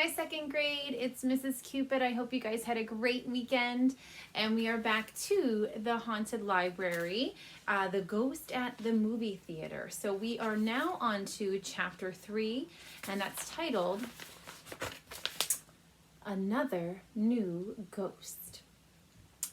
Hi, second grade. It's Mrs. Cupid. I hope you guys had a great weekend. And we are back to the Haunted Library, The Ghost at the Movie Theater. So we are now on to chapter 3, and that's titled Another New Ghost.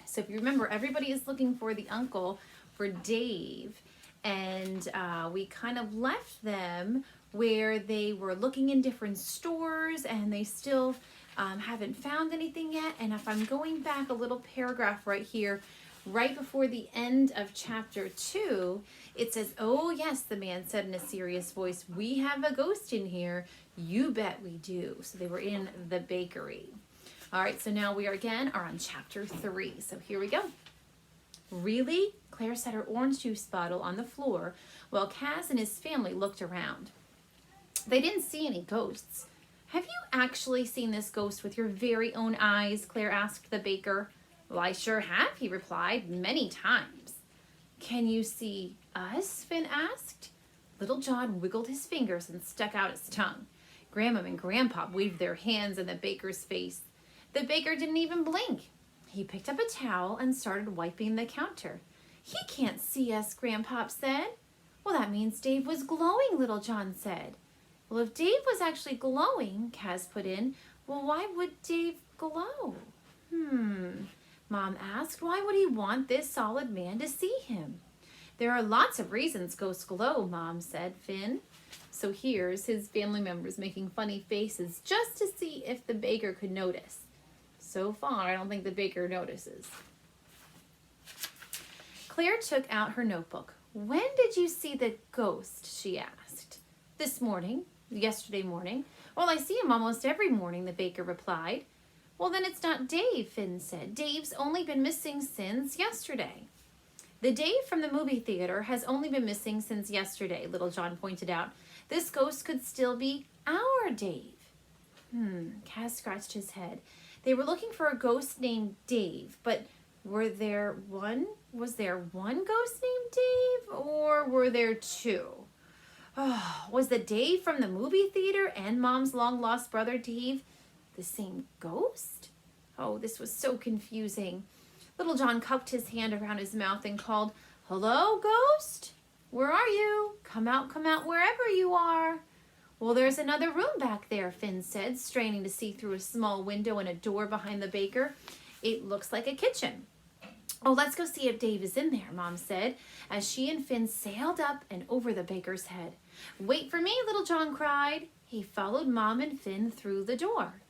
So if you remember, everybody is looking for the uncle for Dave. And we kind of left them where they were looking in different stores and they still haven't found anything yet. And if I'm going back a little paragraph right here, right before the end of chapter 2, it says, "Oh yes," the man said in a serious voice, "we have a ghost in here. You bet we do." So they were in the bakery. All right, so now we are on chapter 3. So here we go. "Really?" Claire set her orange juice bottle on the floor while Kaz and his family looked around. They didn't see any ghosts. "Have you actually seen this ghost with your very own eyes?" Claire asked the baker. "Well, I sure have," he replied, "many times." "Can you see us?" Finn asked. Little John wiggled his fingers and stuck out his tongue. Grandma and Grandpa waved their hands in the baker's face. The baker didn't even blink. He picked up a towel and started wiping the counter. "He can't see us," Grandpop said. "Well, that means Dave was glowing," Little John said. "Well, if Dave was actually glowing," Kaz put in, "well, why would Dave glow?" Mom asked. "Why would he want this solid man to see him?" "There are lots of reasons ghosts glow," Mom said. Finn. So here's his family members making funny faces just to see if the baker could notice. So far, I don't think the baker notices. Claire took out her notebook. "When did you see the ghost?" she asked. "This morning. Yesterday morning." "Well, I see him almost every morning," the baker replied. "Well, then it's not Dave," Finn said. "Dave's only been missing since yesterday." "The Dave from the movie theater has only been missing since yesterday," Little John pointed out. "This ghost could still be our Dave." Kaz scratched his head. They were looking for a ghost named Dave, but was there one ghost named Dave, or were there two? Was the Dave from the movie theater and Mom's long-lost brother Dave the same ghost? Oh, this was so confusing. Little John cupped his hand around his mouth and called, "Hello, ghost? Where are you? Come out, wherever you are." "Well, there's another room back there," Finn said, straining to see through a small window and a door behind the baker. "It looks like a kitchen." "Oh, let's go see if Dave is in there," Mom said, as she and Finn sailed up and over the baker's head. "Wait for me," Little John cried. He followed Mom and Finn through the door.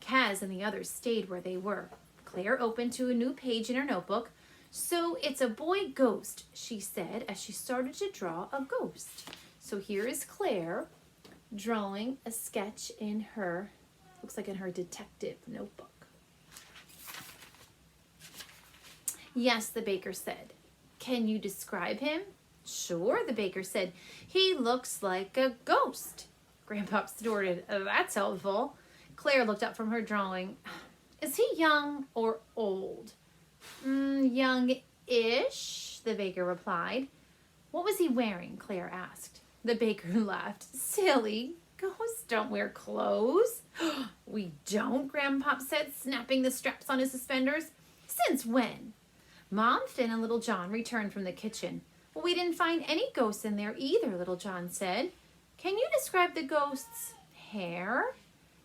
Kaz and the others stayed where they were. Claire opened to a new page in her notebook. "So it's a boy ghost," she said as she started to draw a ghost. So here is Claire drawing a sketch in her, looks like in her detective notebook. "Yes," the baker said. "Can you describe him?" "Sure," the baker said. "He looks like a ghost." Grandpa snorted. "That's helpful." Claire looked up from her drawing. "Is he young or old?" "Young-ish," the baker replied. "What was he wearing?" Claire asked. The baker laughed. "Silly, ghosts don't wear clothes." "We don't?" Grandpa said, snapping the straps on his suspenders. "Since when?" Mom, Finn, and Little John returned from the kitchen. "Well, we didn't find any ghosts in there either," Little John said. "Can you describe the ghost's hair?"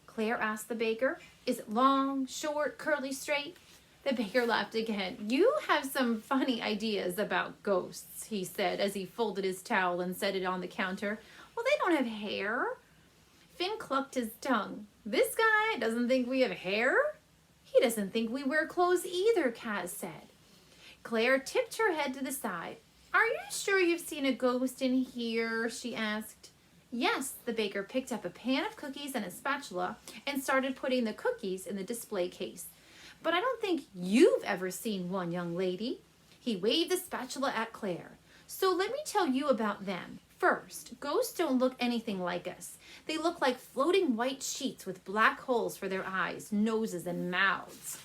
Claire asked the baker. "Is it long, short, curly, straight?" The baker laughed again. "You have some funny ideas about ghosts," he said as he folded his towel and set it on the counter. "Well, they don't have hair." Finn clucked his tongue. "This guy doesn't think we have hair?" "He doesn't think we wear clothes either," Kaz said. Claire tipped her head to the side. "Are you sure you've seen a ghost in here?" she asked. "Yes." The baker picked up a pan of cookies and a spatula and started putting the cookies in the display case. "But I don't think you've ever seen one, young lady." He waved the spatula at Claire. "So let me tell you about them. First, ghosts don't look anything like us. They look like floating white sheets with black holes for their eyes, noses, and mouths."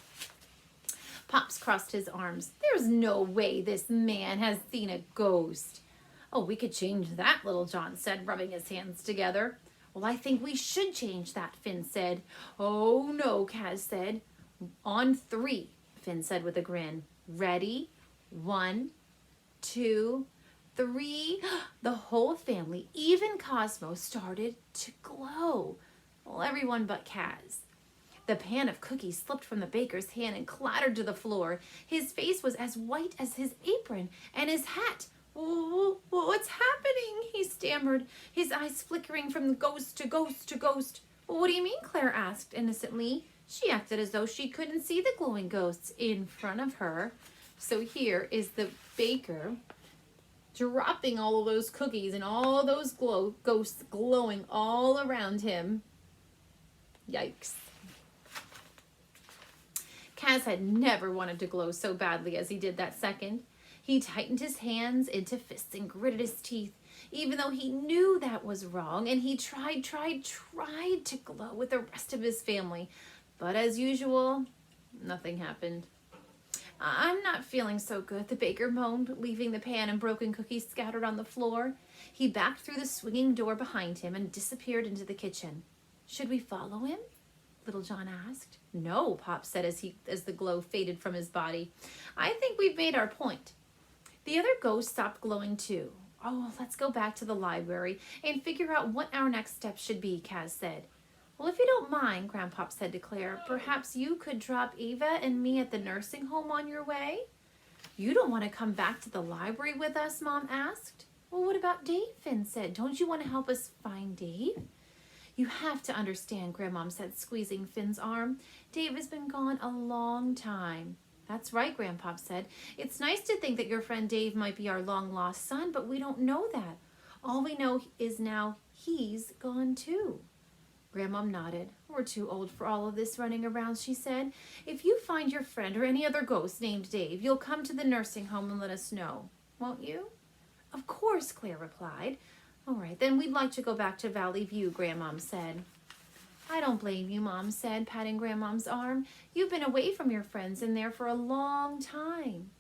Pops crossed his arms. "There's no way this man has seen a ghost." "Oh, we could change that," Little John said, rubbing his hands together. Well, I think we should change that, Finn said. Oh no, Kaz said. On 3, Finn said with a grin. Ready? 1, 2, 3. The whole family, even Cosmo, started to glow. Well, everyone but Kaz. The pan of cookies slipped from the baker's hand and clattered to the floor. His face was as white as his apron and his hat. What's happening? He stammered, his eyes flickering from ghost to ghost to ghost. What do you mean? Claire asked innocently. She acted as though she couldn't see the glowing ghosts in front of her. So here is the baker dropping all of those cookies and all those ghosts glowing all around him. Yikes. Kaz had never wanted to glow so badly as he did that second. He tightened his hands into fists and gritted his teeth, even though he knew that was wrong, and he tried to glow with the rest of his family. But as usual, nothing happened. I'm not feeling so good, the baker moaned, leaving the pan and broken cookies scattered on the floor. He backed through the swinging door behind him and disappeared into the kitchen. Should we follow him? Little John asked. No, Pop said as the glow faded from his body. I think we've made our point. The other ghosts stopped glowing too. Oh, let's go back to the library and figure out what our next step should be, Kaz said. Well, if you don't mind, Grandpop said to Claire, perhaps you could drop Eva and me at the nursing home on your way? You don't want to come back to the library with us, Mom asked. Well, what about Dave? Finn said. Don't you want to help us find Dave? You have to understand, Grandmom said, squeezing Finn's arm. Dave has been gone a long time. That's right, Grandpop said. It's nice to think that your friend Dave might be our long-lost son, but we don't know that. All we know is now he's gone too. Grandmom nodded. We're too old for all of this running around, she said. If you find your friend or any other ghost named Dave, you'll come to the nursing home and let us know, won't you? Of course, Claire replied. All right, then we'd like to go back to Valley View, Grandmom said. I don't blame you, Mom said, patting Grandmom's arm. You've been away from your friends in there for a long time.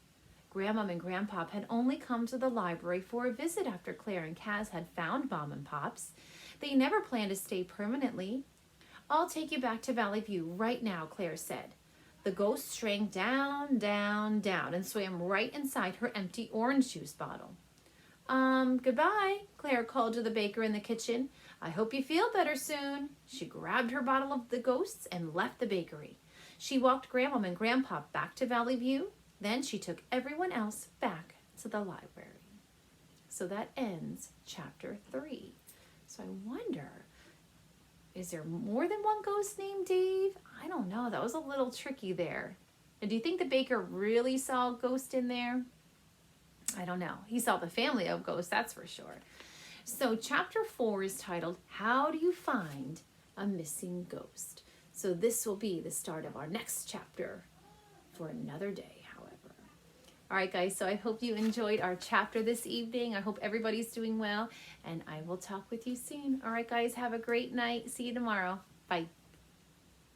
Grandmom and Grandpop had only come to the library for a visit after Claire and Kaz had found Mom and Pops. They never planned to stay permanently. I'll take you back to Valley View right now, Claire said. The ghost shrank down, down, down, and swam right inside her empty orange juice bottle. Goodbye, Claire called to the baker in the kitchen. I hope you feel better soon. She grabbed her bottle of the ghosts and left the bakery. She walked Grandmom and Grandpop back to Valley View. Then she took everyone else back to the library. So that ends chapter 3. So I wonder, is there more than one ghost named Dave? I don't know. That was a little tricky there. And do you think the baker really saw a ghost in there? I don't know. He saw the family of ghosts, that's for sure. So chapter 4 is titled, How Do You Find a Missing Ghost? So this will be the start of our next chapter for another day, however. All right, guys, so I hope you enjoyed our chapter this evening. I hope everybody's doing well, and I will talk with you soon. All right, guys, have a great night. See you tomorrow. Bye.